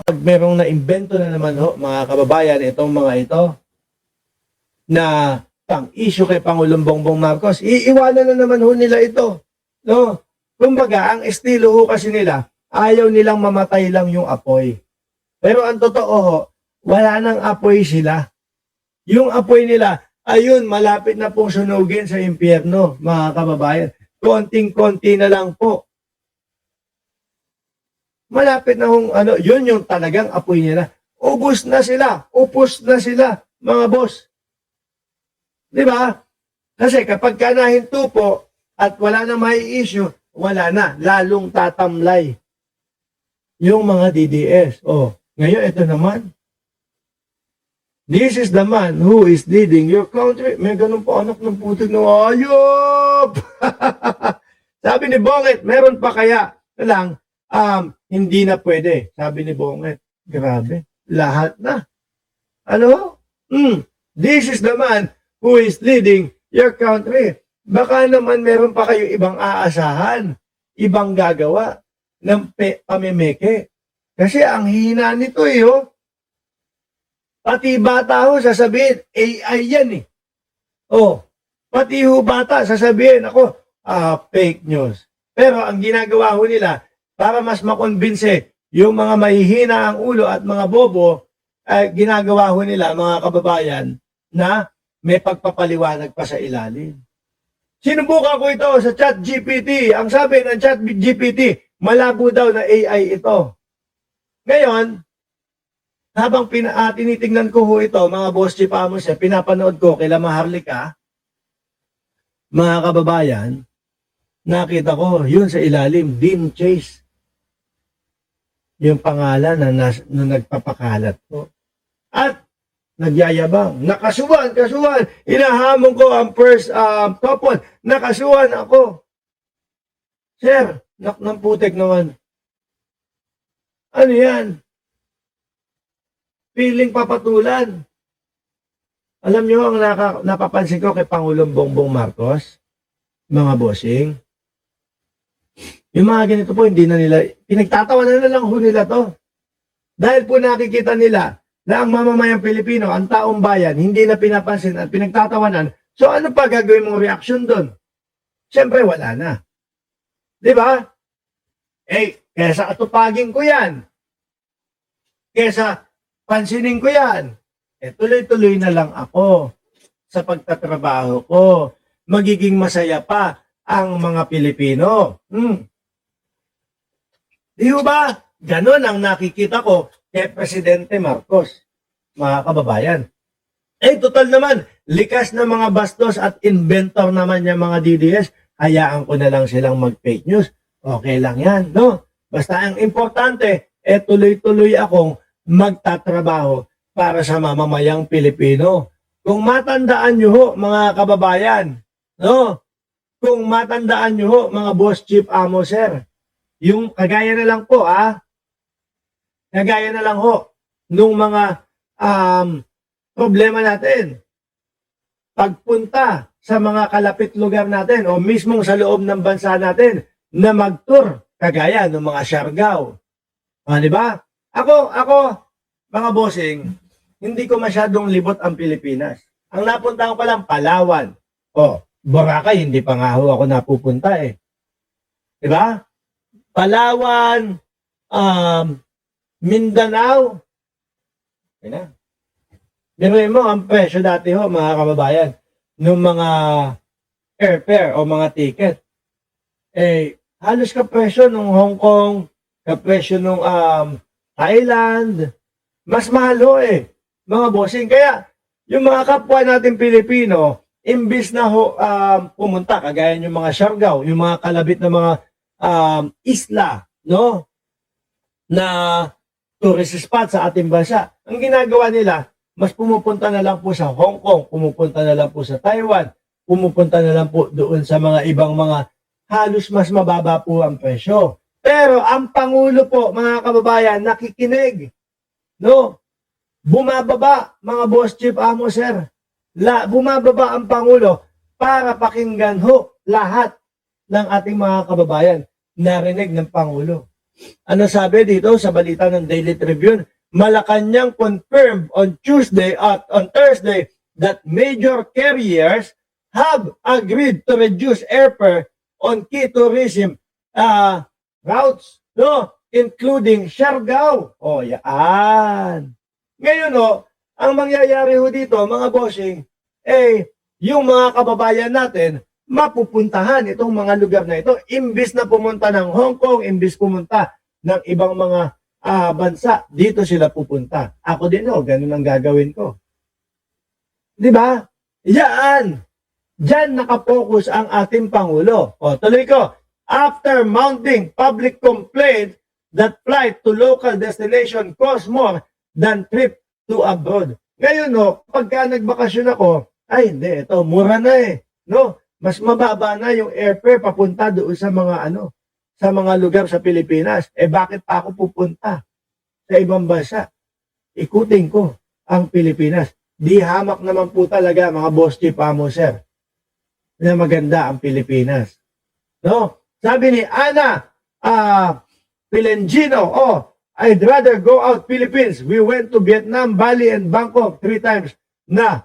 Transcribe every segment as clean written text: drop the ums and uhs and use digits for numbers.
Pag merong na-imbento na naman ho, mga kababayan, itong mga ito, na pang-issue kay Pangulong Bongbong Marcos, iiwanan na naman ho nila ito. No? Kumbaga, ang estilo ho kasi nila, ayaw nilang mamatay lang yung apoy. Pero ang totoo ho, wala nang apoy sila. Yung apoy nila, ayun, malapit na pong sunugin sa impyerno, mga kababayan. Konting-konti na lang po. Malapit na hong, yun yung talagang apoy nila. Ubus na sila, upos na sila, mga boss. Di ba? Kasi kapag ka nahinto po at wala na may issue, wala na, lalong tatamlay yung mga DDS. Oh, ngayon ito naman. This is the man who is leading your country. May ganun po anak ng putik na ayop. Sabi ni Bonget, meron pa kaya lang, hindi na pwede. Sabi ni Bonget, grabe, lahat na. Ano? This is the man who is leading your country. Baka naman meron pa kayo ibang aasahan, ibang gagawa ng pamimeke. Kasi ang hina nito oh. Pati bata ho sasabihin, AI yan eh. Oh, pati ho bata sasabihin, ako, fake news. Pero ang ginagawa ho nila, para mas makonbinse yung mga mahihina ang ulo at mga bobo, ginagawa ho nila, mga kababayan, na may pagpapaliwanag pa sa ilalim. Sinubukan ko ito sa ChatGPT. Ang sabi ng ChatGPT, malabo daw na AI ito. Ngayon, habang tinitingnan ko ho ito, mga boss chief amos, pinapanood ko kay Maharlika, mga kababayan, nakita ko, yun sa ilalim, Dean Chase. Yung pangalan na nagpapakalat ko. At nagyayabang, nakasuhan, inahamon ko ang first couple, nakasuhan ako. Sir, ng putek naman. Ano yan? Piling papatulan. Alam niyo ang napapansin ko kay Pangulong Bongbong Marcos, mga bossing, yung mga ganito po, hindi na nila, pinagtatawanan na lang ho nila to. Dahil po nakikita nila na ang mamamayang Pilipino, ang taong bayan, hindi na pinapansin at pinagtatawanan. So ano pa gagawin mong reaksyon doon? Siyempre wala na. Di ba? Kesa atupagin ko yan. Kesa pansinin ko yan. Tuloy-tuloy na lang ako sa pagtatrabaho ko. Magiging masaya pa ang mga Pilipino. Di ba? Ganon ang nakikita ko kay Presidente Marcos, mga kababayan. Total naman, likas na mga bastos at inventor naman yung mga DDS, hayaan ko na lang silang mag-fake news. Okay lang yan, no? Basta ang importante, tuloy-tuloy akong magtatrabaho para sa mamamayang Pilipino. Kung matandaan nyo ho, mga kababayan, no? Kung matandaan nyo ho, mga boss chief amo sir, yung kagaya na lang po, kagaya na lang ho, nung mga problema natin, pagpunta sa mga kalapit lugar natin o mismong sa loob ng bansa natin na mag-tour, kagaya ng mga Siargao. Di ba? Ako, mga bossing, hindi ko masyadong libot ang Pilipinas. Ang napunta ko pa lang, Palawan. Boracay, hindi pa nga ho ako napupunta eh. Di ba? Palawan, Mindanao. Biruin mo, ang presyo dati ho, mga kababayan, ng mga airfare o mga ticket. Halos kapresyo ng Hong Kong, kapresyo ng Thailand, mas mahal ho mga bossing. Kaya, yung mga kapwa natin Pilipino, imbis na ho, pumunta, kagaya yung mga Siargao, yung mga kalabit na mga isla, no? Na tourist spot sa ating bansa. Ang ginagawa nila, mas pumupunta na lang po sa Hong Kong, pumupunta na lang po sa Taiwan, pumupunta na lang po doon sa mga ibang mga halos mas mababa po ang presyo. Pero ang Pangulo po, mga kababayan, nakikinig. No? Bumababa, mga boss chief amo sir. Bumababa ang Pangulo para pakinggan ho lahat ng ating mga kababayan. Narinig ng Pangulo. Ano sabi dito sa balita ng Daily Tribune? Malacanang confirmed on Tuesday at on Thursday that major carriers have agreed to reduce airfare on key tourism routes, no? Including Siargao. O, yan. Ngayon, ang mangyayari ho dito, mga bossing, yung mga kababayan natin, mapupuntahan itong mga lugar na ito. Imbis na pumunta ng Hong Kong, imbis pumunta ng ibang mga bansa, dito sila pupunta. Ako din ganun ang gagawin ko. Di ba? Yan. Diyan nakapokus ang ating Pangulo. O, tuloy ko. After mounting public complaint that flight to local destination cost more than trip to abroad. Ngayon, pagka nagbakasyon ako, ay hindi, ito, mura na no? Mas mababa na yung airfare papunta doon sa mga sa mga lugar sa Pilipinas. Bakit pa ako pupunta sa ibang bansa? Ikutin ko ang Pilipinas. Di hamak naman po talaga mga boss chief amo sir na maganda ang Pilipinas. No? Sabi ni Ana Pilengino, I'd rather go out Philippines. We went to Vietnam, Bali, and Bangkok 3 times na.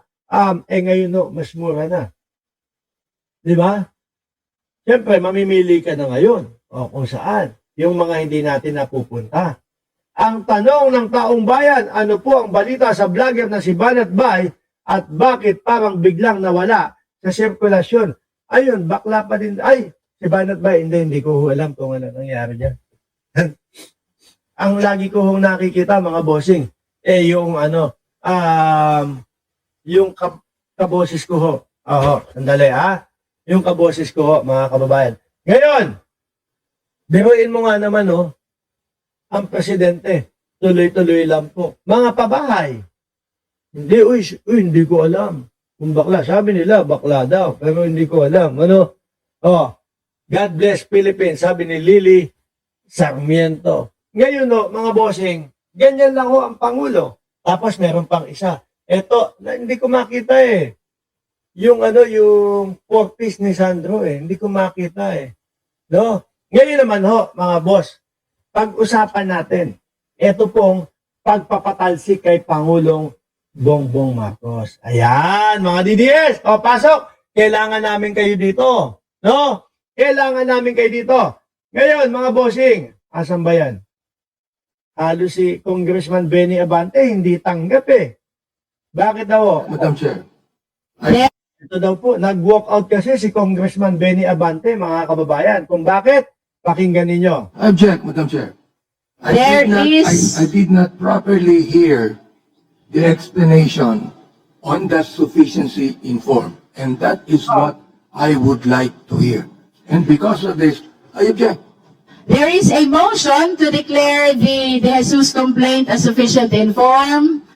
Ngayon mas mura na. Di ba? Siyempre, mamimili ka na ngayon. Kung saan. Yung mga hindi natin napupunta. Ang tanong ng taong bayan, ano po ang balita sa vlogger na si Banat Bay at bakit parang biglang nawala sa sirkulasyon? Ayun, bakla pa din. Ay, si Banat Bay, hindi ko alam kung ano nangyari dyan. Ang lagi ko hong nakikita, mga bossing, yung yung kaboses ko ho. Sandali yung kaboses ko ho, mga kababayan. Ngayon, biruin mo nga naman ang presidente, tuloy-tuloy lang po. Mga pabahay, hindi ko alam. Kung bakla, sabi nila, bakla daw, pero hindi ko alam. God bless Philippines, sabi ni Lily Sarmiento. Ngayon mga bossing, ganyan lang ang Pangulo. Tapos meron pang isa. Ito, hindi ko makita Yung yung 4-piece ni Sandro hindi ko makita No? Ngayon naman mga boss, pag-usapan natin, ito pong pagpapatalsik kay Pangulong Bongbong Marcos. Ayan, mga DDS, pasok. Kailangan namin kayo dito. No? Kailangan namin kayo dito. Ngayon, mga bossing, asan ba yan? Halos si Congressman Benny Abante, hindi tanggap Bakit daw? Madam Chair. Ito daw po, nag-walk out kasi si Congressman Benny Abante, mga kababayan. Kung bakit, pakinggan ninyo. I object, Madam Chair. I did not properly hear the explanation on the sufficiency in form. And that is what I would like to hear. And because of this, I object. There is a motion to declare the Jesus complaint as sufficient in form.